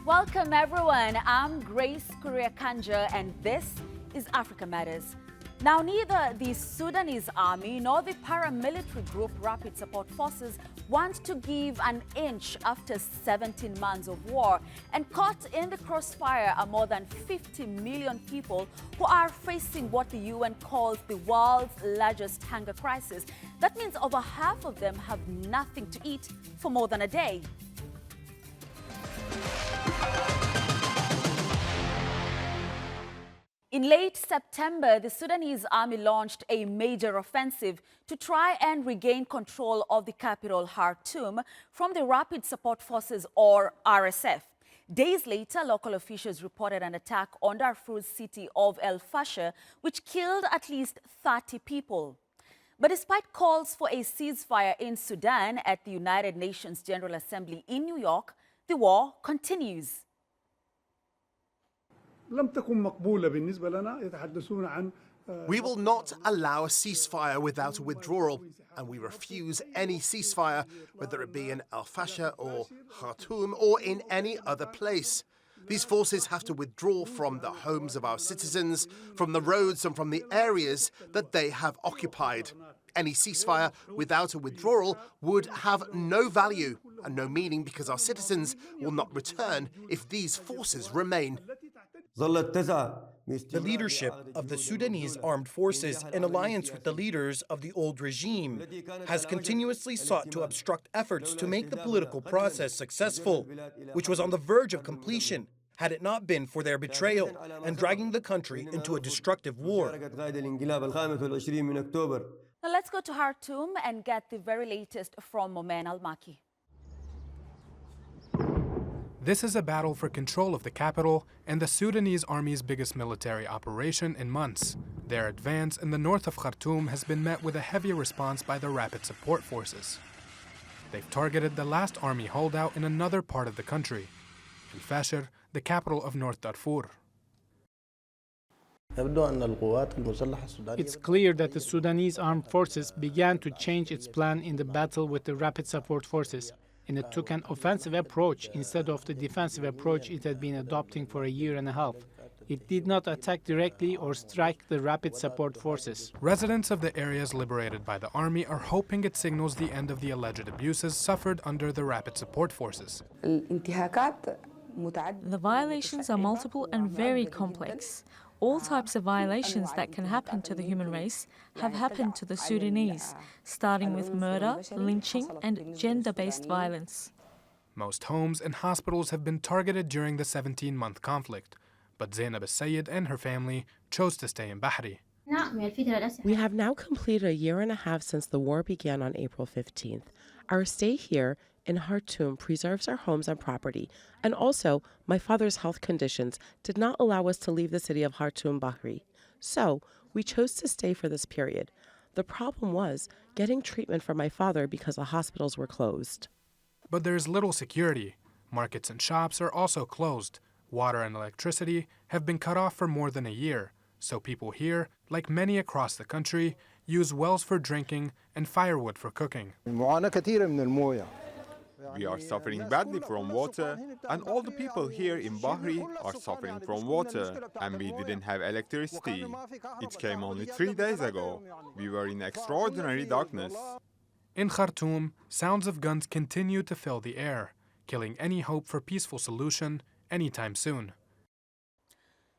Welcome everyone, I'm Grace Kuriakanja and this is Africa Matters. Now neither the Sudanese army nor the paramilitary group Rapid Support Forces want to give an inch after 17 months of war, and caught in the crossfire are more than 50 million people who are facing what the UN calls the world's largest hunger crisis. That means over half of them have nothing to eat for more than a day. In late September, the Sudanese army launched a major offensive to try and regain control of the capital, Khartoum, from the Rapid Support Forces, or RSF. Days later, local officials reported an attack on Darfur's city of El Fasher, which killed at least 30 people. But despite calls for a ceasefire in Sudan at the United Nations General Assembly in New York, the war continues. We will not allow a ceasefire without a withdrawal, and we refuse any ceasefire, whether it be in Al Fasher or Khartoum or in any other place. These forces have to withdraw from the homes of our citizens, from the roads and from the areas that they have occupied. Any ceasefire without a withdrawal would have no value and no meaning, because our citizens will not return if these forces remain. The leadership of the Sudanese armed forces, in alliance with the leaders of the old regime, has continuously sought to obstruct efforts to make the political process successful, which was on the verge of completion had it not been for their betrayal and dragging the country into a destructive war. Now let's go to Khartoum and get the very latest from Momen Al-Maki. This is a battle for control of the capital and the Sudanese army's biggest military operation in months. Their advance in the north of Khartoum has been met with a heavy response by the Rapid Support Forces. They've targeted the last army holdout in another part of the country, El Fasher, the capital of North Darfur. It's clear that the Sudanese armed forces began to change its plan in the battle with the Rapid Support Forces, and it took an offensive approach instead of the defensive approach it had been adopting for a year and a half. It did not attack directly or strike the Rapid Support Forces. Residents of the areas liberated by the army are hoping it signals the end of the alleged abuses suffered under the Rapid Support Forces. The violations are multiple and very complex. All types of violations that can happen to the human race have happened to the Sudanese, starting with murder, lynching, and gender-based violence. Most homes and hospitals have been targeted during the 17-month conflict, but Zainab al-Sayed and her family chose to stay in Bahri. We have now completed a year and a half since the war began on April 15th. Our stay here in Khartoum preserves our homes and property, and also my father's health conditions did not allow us to leave the city of Khartoum Bahri. So we chose to stay for this period. The problem was getting treatment for my father because the hospitals were closed. But there is little security. Markets and shops are also closed. Water and electricity have been cut off for more than a year. So people here, like many across the country, use wells for drinking and firewood for cooking. We are suffering badly from water, and all the people here in Bahri are suffering from water, and we didn't have electricity. It came only 3 days ago. We were in extraordinary darkness. In Khartoum, sounds of guns continue to fill the air, killing any hope for peaceful solution anytime soon.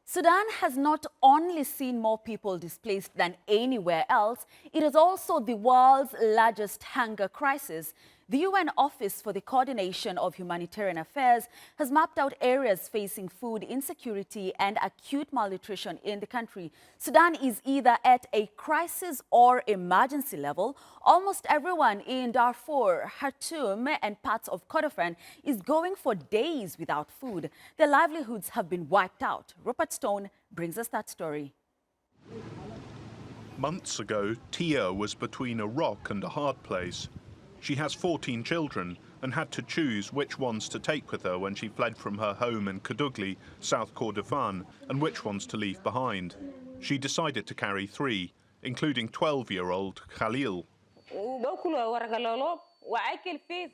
Sudan has not only seen more people displaced than anywhere else, it is also the world's largest hunger crisis. The UN Office for the Coordination of Humanitarian Affairs has mapped out areas facing food insecurity and acute malnutrition in the country. Sudan is either at a crisis or emergency level. Almost everyone in Darfur, Khartoum, and parts of Kordofan is going for days without food. Their livelihoods have been wiped out. Rupert Stone brings us that story. Months ago, Tia was between a rock and a hard place. She has 14 children and had to choose which ones to take with her when she fled from her home in Kadugli, South Kordofan, and which ones to leave behind. She decided to carry 3, including 12-year-old Khalil.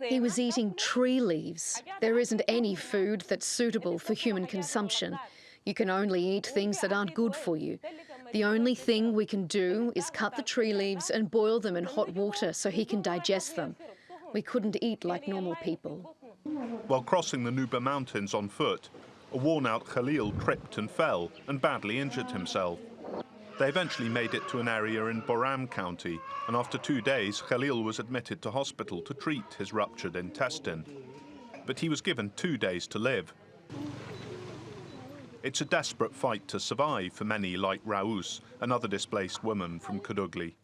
He was eating tree leaves. There isn't any food that's suitable for human consumption. You can only eat things that aren't good for you. The only thing we can do is cut the tree leaves and boil them in hot water so he can digest them. We couldn't eat like normal people. While crossing the Nuba Mountains on foot, a worn-out Khalil tripped and fell and badly injured himself. They eventually made it to an area in Boram County, and after 2 days, Khalil was admitted to hospital to treat his ruptured intestine. But he was given 2 days to live. It's a desperate fight to survive for many like Raous, another displaced woman from Kadugli.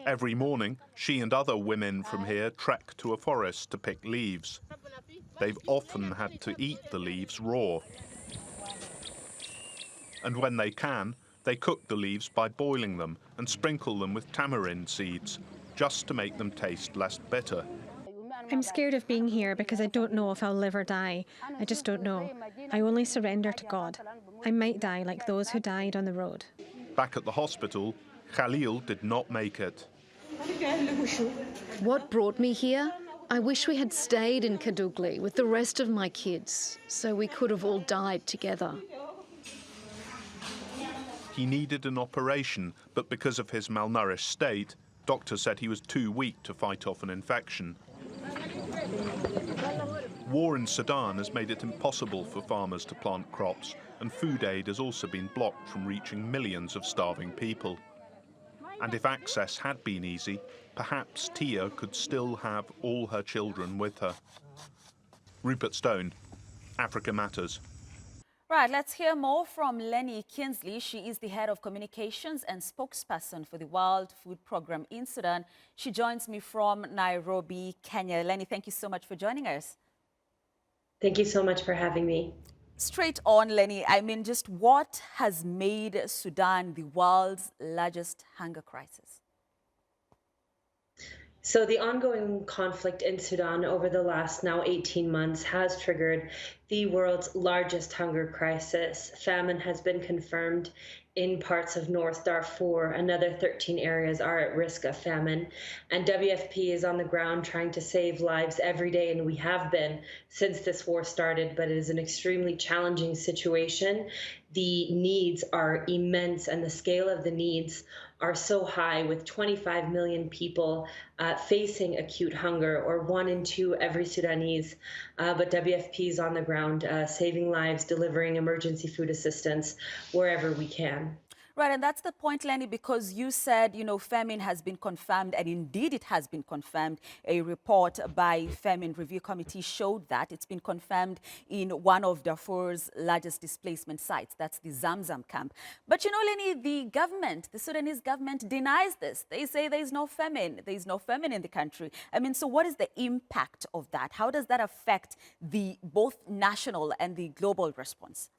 Every morning, she and other women from here trek to a forest to pick leaves. They've often had to eat the leaves raw. And when they can, they cook the leaves by boiling them and sprinkle them with tamarind seeds, just to make them taste less bitter. I'm scared of being here because I don't know if I'll live or die. I just don't know. I only surrender to God. I might die like those who died on the road. Back at the hospital, Khalil did not make it. What brought me here? I wish we had stayed in Kadugli with the rest of my kids, so we could have all died together. He needed an operation, but because of his malnourished state, doctors said he was too weak to fight off an infection. War in Sudan has made it impossible for farmers to plant crops, and food aid has also been blocked from reaching millions of starving people. And if access had been easy, perhaps Tia could still have all her children with her. Rupert Stone, Africa Matters. Right, let's hear more from Lenny Kinsley. She is the head of communications and spokesperson for the World Food Programme in Sudan. She joins me from Nairobi, Kenya. Lenny, thank you so much for joining us. Thank you so much for having me. Straight on, Lenny, I mean, just what has made Sudan the world's largest hunger crisis? So the ongoing conflict in Sudan over the last now 18 months has triggered the world's largest hunger crisis. Famine has been confirmed in parts of North Darfur. Another 13 areas are at risk of famine. And WFP is on the ground trying to save lives every day, and we have been since this war started, but it is an extremely challenging situation. The needs are immense, and the scale of the needs are so high, with 25 million people facing acute hunger, or 1 in 2 every Sudanese. But WFP is on the ground saving lives, delivering emergency food assistance wherever we can. Right, and that's the point, Lenny, because you said, you know, famine has been confirmed, and indeed it has been confirmed. A report by Famine Review Committee showed that it's been confirmed in one of Darfur's largest displacement sites. That's the Zamzam camp. But, you know, Lenny, the government, the Sudanese government denies this. They say there is no famine. There is no famine in the country. I mean, so what is the impact of that? How does that affect the both national and the global response?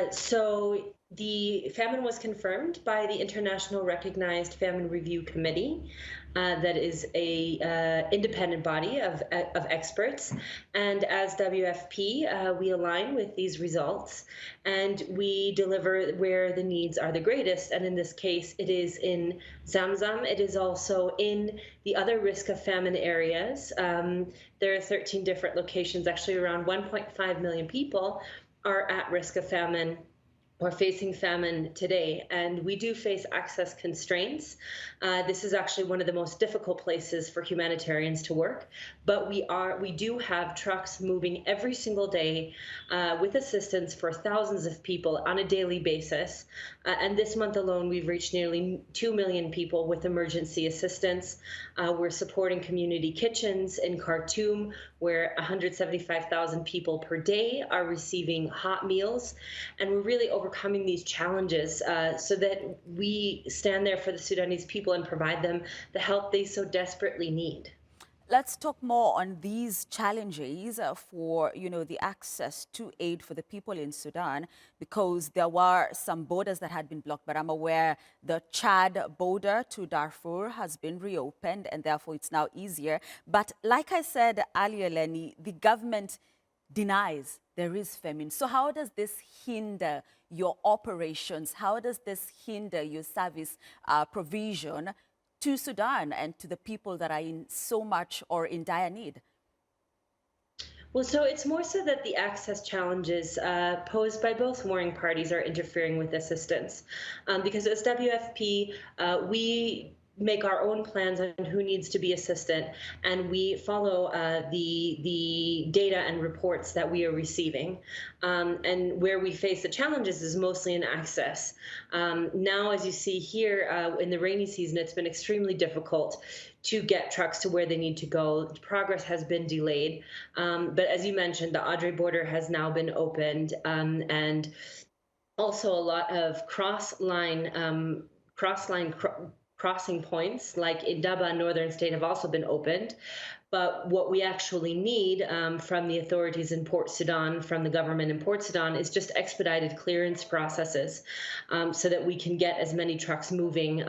So the famine was confirmed by the international recognized Famine Review Committee. That is a independent body of experts. And as WFP, we align with these results, and we deliver where the needs are the greatest. And in this case, it is in Zamzam. It is also in the other risk of famine areas. There are 13 different locations, actually around 1.5 million people are at risk of famine or facing famine today, and we do face access constraints. This is actually one of the most difficult places for humanitarians to work, but we do have trucks moving every single day with assistance for thousands of people on a daily basis. And this month alone, we've reached nearly 2 million people with emergency assistance. We're supporting community kitchens in Khartoum, where 175,000 people per day are receiving hot meals, and we're really overcoming these challenges so that we stand there for the Sudanese people and provide them the help they so desperately need. Let's talk more on these challenges for, you know, the access to aid for the people in Sudan, because there were some borders that had been blocked, but I'm aware the Chad border to Darfur has been reopened, and therefore it's now easier. But like I said earlier, Lenny, the government denies there is famine. So how does this hinder your operations? How does this hinder your service provision to Sudan and to the people that are in so much or in dire need? Well, so it's more so that the access challenges posed by both warring parties are interfering with assistance. Because as WFP, we make our own plans on who needs to be assistant, and we follow the data and reports that we are receiving. And where we face the challenges is mostly in access. Now, as you see here, in the rainy season, it's been extremely difficult to get trucks to where they need to go. Progress has been delayed. But as you mentioned, the Adre border has now been opened, and also a lot of crossing points, like in Daba, northern state, have also been opened. But what we actually need from the authorities in Port Sudan, from the government in Port Sudan, is just expedited clearance processes so that we can get as many trucks moving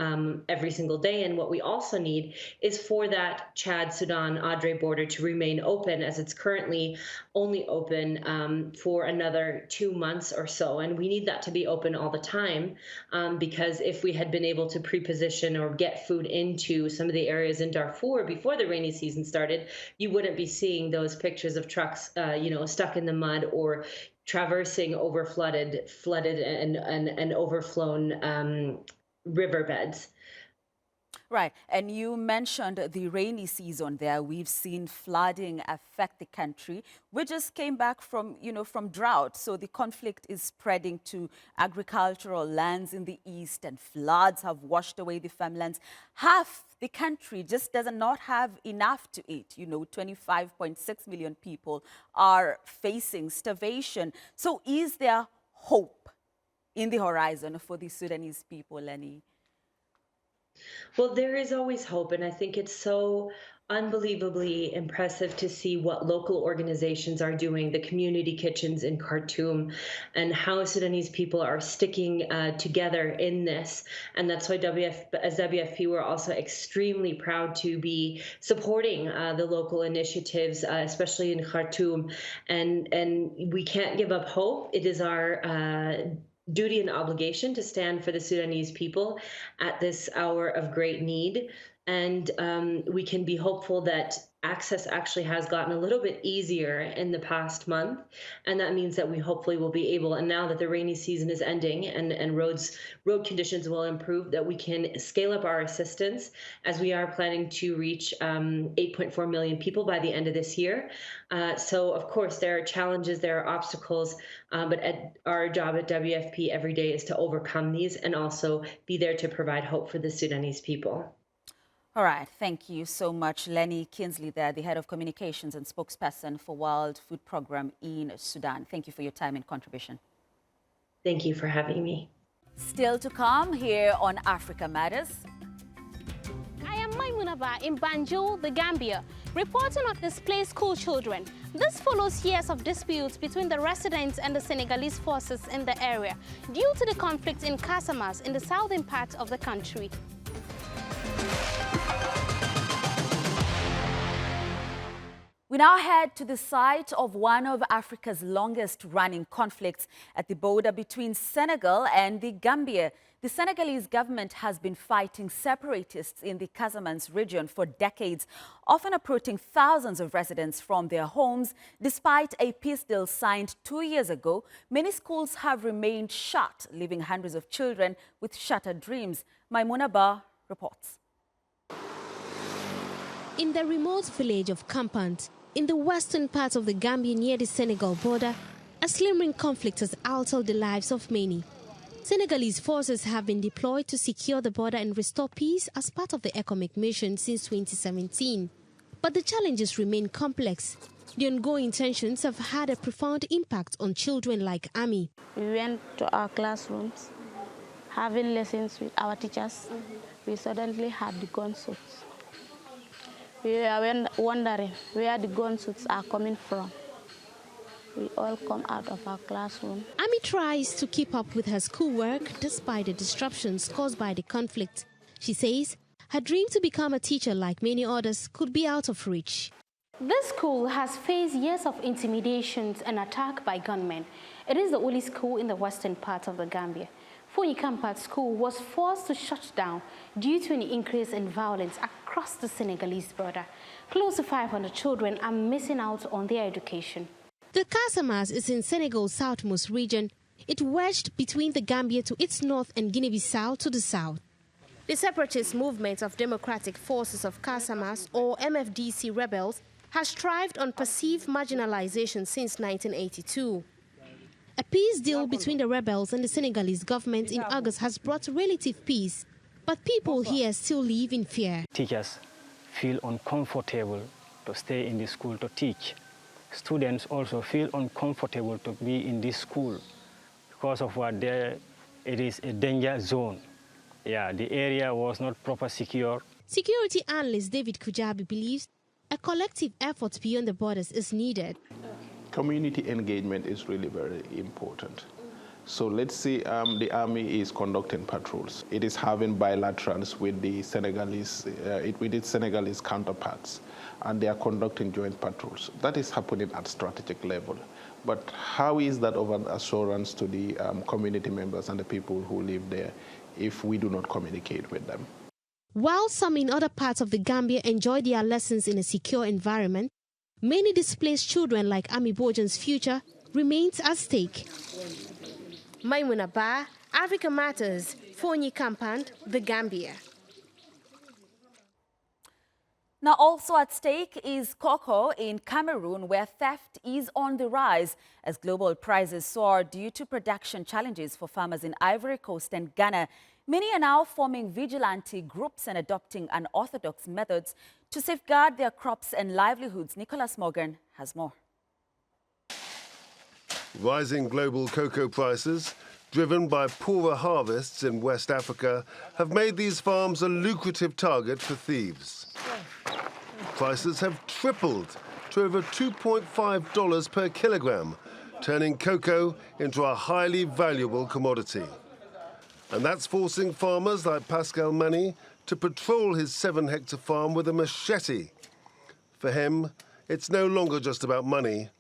every single day. And what we also need is for that Chad-Sudan-Adre border to remain open, as it's currently only open for another 2 months or so. And we need that to be open all the time because if we had been able to pre-position or get food into some of the areas in Darfur before the rainy season started, you wouldn't be seeing those pictures of trucks, stuck in the mud or traversing flooded and overflown riverbeds. Right. And you mentioned the rainy season there. We've seen flooding affect the country. We just came back from drought. So the conflict is spreading to agricultural lands in the east, and floods have washed away the farmlands. Half the country just does not have enough to eat. 25.6 million people are facing starvation. So is there hope in the horizon for the Sudanese people, Lenny? Well, there is always hope, and I think it's so unbelievably impressive to see what local organizations are doing, the community kitchens in Khartoum, and how Sudanese people are sticking together in this. And that's why as WFP, we're also extremely proud to be supporting the local initiatives, especially in Khartoum. And we can't give up hope. It is our duty and obligation to stand for the Sudanese people at this hour of great need. And we can be hopeful that access actually has gotten a little bit easier in the past month. And that means that we hopefully will be able, and now that the rainy season is ending and road conditions will improve, that we can scale up our assistance, as we are planning to reach 8.4 million people by the end of this year. So of course there are challenges, there are obstacles, but our job at WFP every day is to overcome these and also be there to provide hope for the Sudanese people. All right. Thank you so much, Lenny Kinsley, there, the head of communications and spokesperson for World Food Programme in Sudan. Thank you for your time and contribution. Thank you for having me. Still to come here on Africa Matters. I am Mayaba in Banjul, the Gambia, reporting on displaced school children. This follows years of disputes between the residents and the Senegalese forces in the area due to the conflict in Casamance in the southern part of the country. We now head to the site of one of Africa's longest-running conflicts at the border between Senegal and the Gambia. The Senegalese government has been fighting separatists in the Casamance region for decades, often uprooting thousands of residents from their homes. Despite a peace deal signed 2 years ago, many schools have remained shut, leaving hundreds of children with shattered dreams. Mayaba reports. In the remote village of Campant, in the western part of the Gambia near the Senegal border, a slimmering conflict has altered the lives of many. Senegalese forces have been deployed to secure the border and restore peace as part of the economic mission since 2017. But the challenges remain complex. The ongoing tensions have had a profound impact on children like Ami. We went to our classrooms, having lessons with our teachers. We suddenly had the gunshots. We were wondering where the gunshots are coming from. We all come out of our classroom. Ami tries to keep up with her schoolwork despite the disruptions caused by the conflict. She says her dream to become a teacher, like many others, could be out of reach. This school has faced years of intimidations and attack by gunmen. It is the only school in the western part of the Gambia. Fonyi-Kampat School was forced to shut down due to an increase in violence across the Senegalese border. Close to 500 children are missing out on their education. The Casamance is in Senegal's southmost region. It wedged between the Gambia to its north and Guinea-Bissau to the south. The separatist movement of Democratic Forces of Casamance, or MFDC rebels, has thrived on perceived marginalization since 1982. A peace deal between the rebels and the Senegalese government in August has brought relative peace, but people here still live in fear. Teachers feel uncomfortable to stay in the school to teach. Students also feel uncomfortable to be in this school because of what it is a danger zone. Yeah, the area was not proper secure. Security analyst David Kujabi believes a collective effort beyond the borders is needed. Community engagement is really very important. So let's say the army is conducting patrols. It is having bilaterals with the Senegalese, with its Senegalese counterparts, and they are conducting joint patrols. That is happening at strategic level. But how is that of an assurance to the community members and the people who live there if we do not communicate with them? While some in other parts of the Gambia enjoy their lessons in a secure environment, many displaced children like Ami Bojan's future remains at stake. Maimuna Ba, Africa Matters, Fonyi-Kampat, The Gambia. Now also at stake is cocoa in Cameroon, where theft is on the rise as global prices soar due to production challenges for farmers in Ivory Coast and Ghana. Many are now forming vigilante groups and adopting unorthodox methods to safeguard their crops and livelihoods. Nicholas Morgan has more. Rising global cocoa prices, driven by poorer harvests in West Africa, have made these farms a lucrative target for thieves. Prices have tripled to over $2.5 per kilogram, turning cocoa into a highly valuable commodity. And that's forcing farmers like Pascal Mani to patrol his 7-hectare farm with a machete. For him, it's no longer just about money,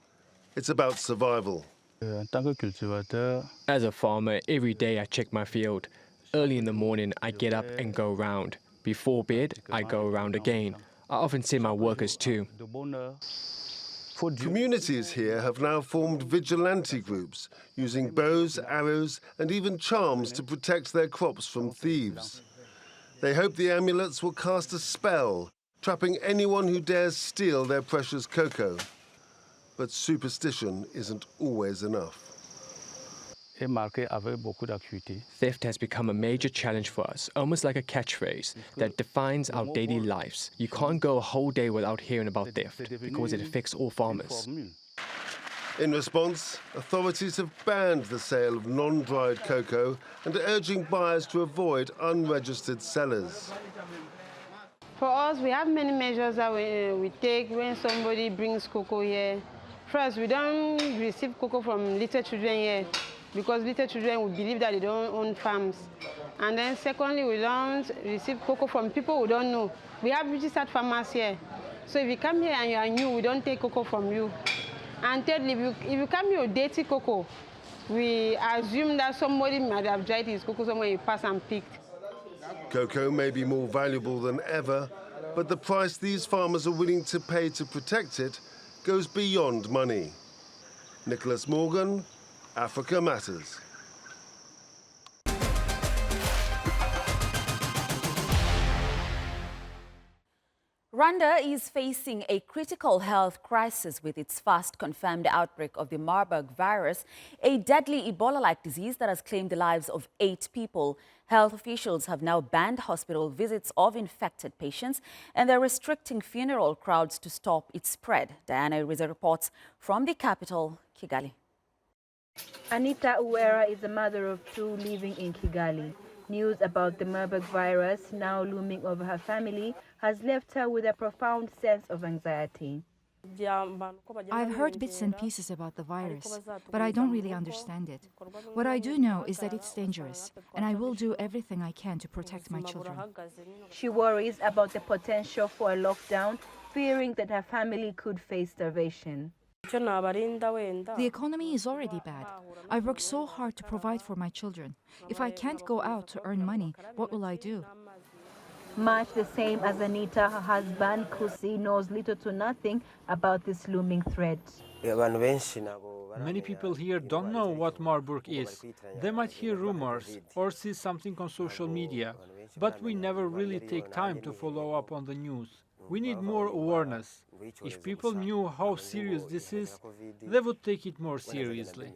it's about survival. As a farmer, every day I check my field. Early in the morning, I get up and go around. Before bed, I go around again. I often see my workers too. Communities here have now formed vigilante groups, using bows, arrows, and even charms to protect their crops from thieves. They hope the amulets will cast a spell, trapping anyone who dares steal their precious cocoa. But superstition isn't always enough. Theft has become a major challenge for us, almost like a catchphrase that defines our daily lives. You can't go a whole day without hearing about theft because it affects all farmers. In response, authorities have banned the sale of non-dried cocoa and are urging buyers to avoid unregistered sellers. For us, we have many measures that we take when somebody brings cocoa here. First, we don't receive cocoa from little children here, because little children will believe that they don't own farms. And then secondly, we don't receive cocoa from people who don't know. We have registered farmers here. So if you come here and you are new, we don't take cocoa from you. And thirdly, if you come here with dirty cocoa, we assume that somebody might have dried his cocoa somewhere you pass and picked. Cocoa may be more valuable than ever, but the price these farmers are willing to pay to protect it goes beyond money. Nicholas Morgan, Africa Matters. Rwanda is facing a critical health crisis with its first confirmed outbreak of the Marburg virus, a deadly Ebola-like disease that has claimed the lives of 8 people. Health officials have now banned hospital visits of infected patients, and they're restricting funeral crowds to stop its spread. Diana Iriza reports from the capital, Kigali. Anita Uwera is a mother of 2 living in Kigali. News about the Marburg virus, now looming over her family, has left her with a profound sense of anxiety. I've heard bits and pieces about the virus, but I don't really understand it. What I do know is that it's dangerous, and I will do everything I can to protect my children. She worries about the potential for a lockdown, fearing that her family could face starvation. The economy is already bad. I work so hard to provide for my children. If I can't go out to earn money, what will I do? Much the same as Anita, her husband, Kusi, knows little to nothing about this looming threat. Many people here don't know what Marburg is. They might hear rumors or see something on social media, but we never really take time to follow up on the news. We need more awareness. If people knew how serious this is, they would take it more seriously.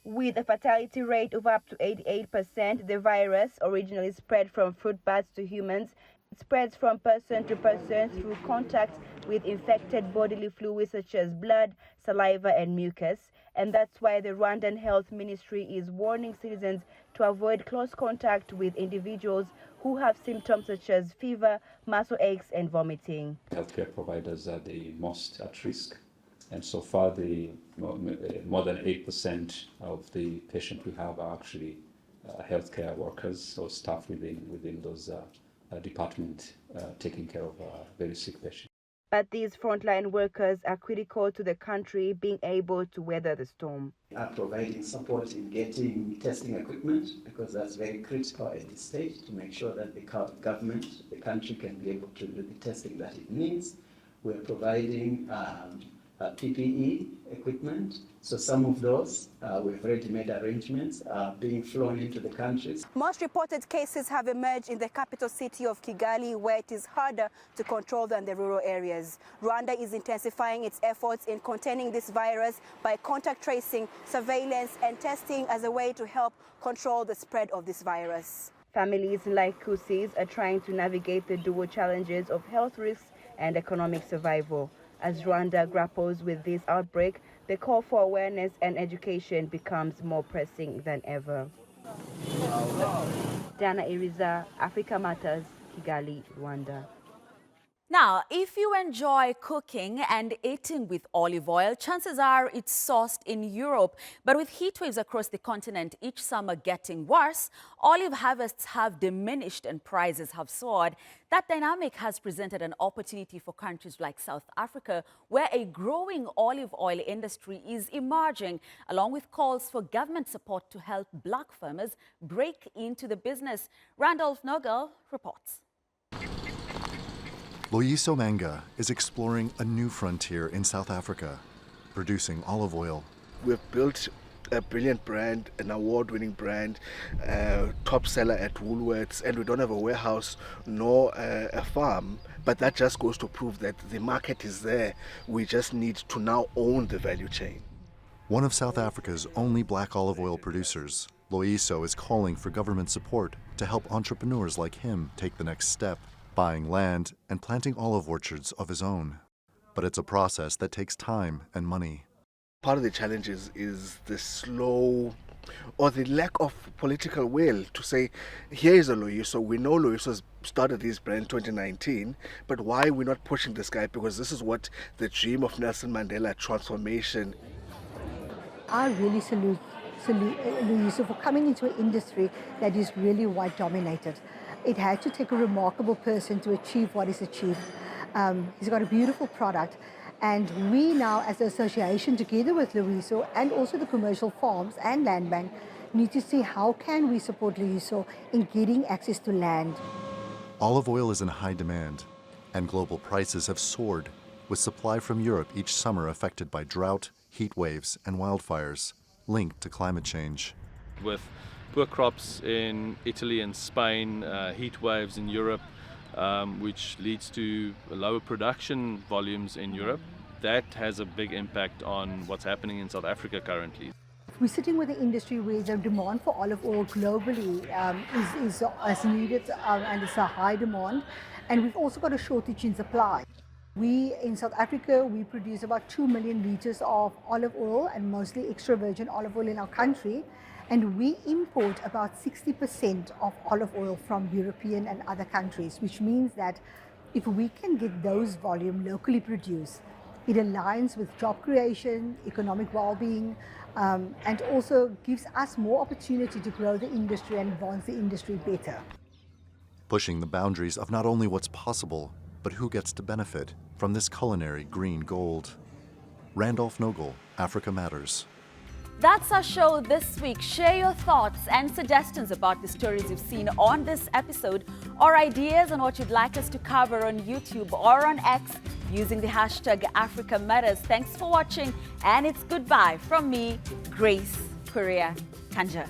With a fatality rate of up to 88%, the virus, originally spread from fruit bats to humans, spreads from person to person through contact with infected bodily fluids such as blood, saliva, and mucus. And that's why the Rwandan Health Ministry is warning citizens to avoid close contact with individuals who have symptoms such as fever, muscle aches, and vomiting. Healthcare providers are the most at risk. And so far, more than 8% of the patients we have are actually healthcare workers or staff within those departments taking care of very sick patients. But these frontline workers are critical to the country being able to weather the storm. Are providing support in getting testing equipment, because that's very critical at this stage to make sure that the government, the country can be able to do the testing that it needs. We're providing PPE equipment. So some of those, we've already made arrangements being flown into the countries. Most reported cases have emerged in the capital city of Kigali, where it is harder to control than the rural areas. Rwanda is intensifying its efforts in containing this virus by contact tracing, surveillance, and testing as a way to help control the spread of this virus. Families like Kusi's are trying to navigate the dual challenges of health risks and economic survival. As Rwanda grapples with this outbreak, the call for awareness and education becomes more pressing than ever. Dana Iriza, Africa Matters, Kigali, Rwanda. Now, if you enjoy cooking and eating with olive oil, chances are it's sourced in Europe. But with heat waves across the continent each summer getting worse, olive harvests have diminished and prices have soared. That dynamic has presented an opportunity for countries like South Africa, where a growing olive oil industry is emerging, along with calls for government support to help black farmers break into the business. Randolph Nogel reports. Loyiso Manga is exploring a new frontier in South Africa, producing olive oil. We've built a brilliant brand, an award-winning brand, top seller at Woolworths, and we don't have a warehouse nor a farm, but that just goes to prove that the market is there. We just need to now own the value chain. One of South Africa's only black olive oil producers, Loyiso is calling for government support to help entrepreneurs like him take the next step, buying land and planting olive orchards of his own. But it's a process that takes time and money. Part of the challenge is the slow or the lack of political will to say, here is a Loyiso. We know Loyiso's started his brand in 2019, but why are we not pushing this guy? Because this is what the dream of Nelson Mandela, transformation. I really salute Loyiso for coming into an industry that is really white dominated. It had to take a remarkable person to achieve what he's achieved. He's got a beautiful product, and we now, as an association, together with Loyiso and also the commercial farms and land bank, need to see how can we support Loyiso in getting access to land. Olive oil is in high demand, and global prices have soared, with supply from Europe each summer affected by drought, heat waves, and wildfires linked to climate change. With poor crops in Italy and Spain, heat waves in Europe, which leads to lower production volumes in Europe. That has a big impact on what's happening in South Africa currently. We're sitting with an industry where the demand for olive oil globally is as needed, and it's a high demand. And we've also got a shortage in supply. We, in South Africa, we produce about 2 million liters of olive oil, and mostly extra virgin olive oil in our country. And we import about 60% of olive oil from European and other countries, which means that if we can get those volume locally produced, it aligns with job creation, economic well-being, and also gives us more opportunity to grow the industry and advance the industry better. Pushing the boundaries of not only what's possible, But who gets to benefit from this culinary green gold? Randolph Nogel, Africa Matters. That's our show this week. Share your thoughts and suggestions about the stories you've seen on this episode, or ideas on what you'd like us to cover on YouTube or on X using the hashtag Africa Matters. Thanks for watching, and it's goodbye from me, Grace Korea Kanja.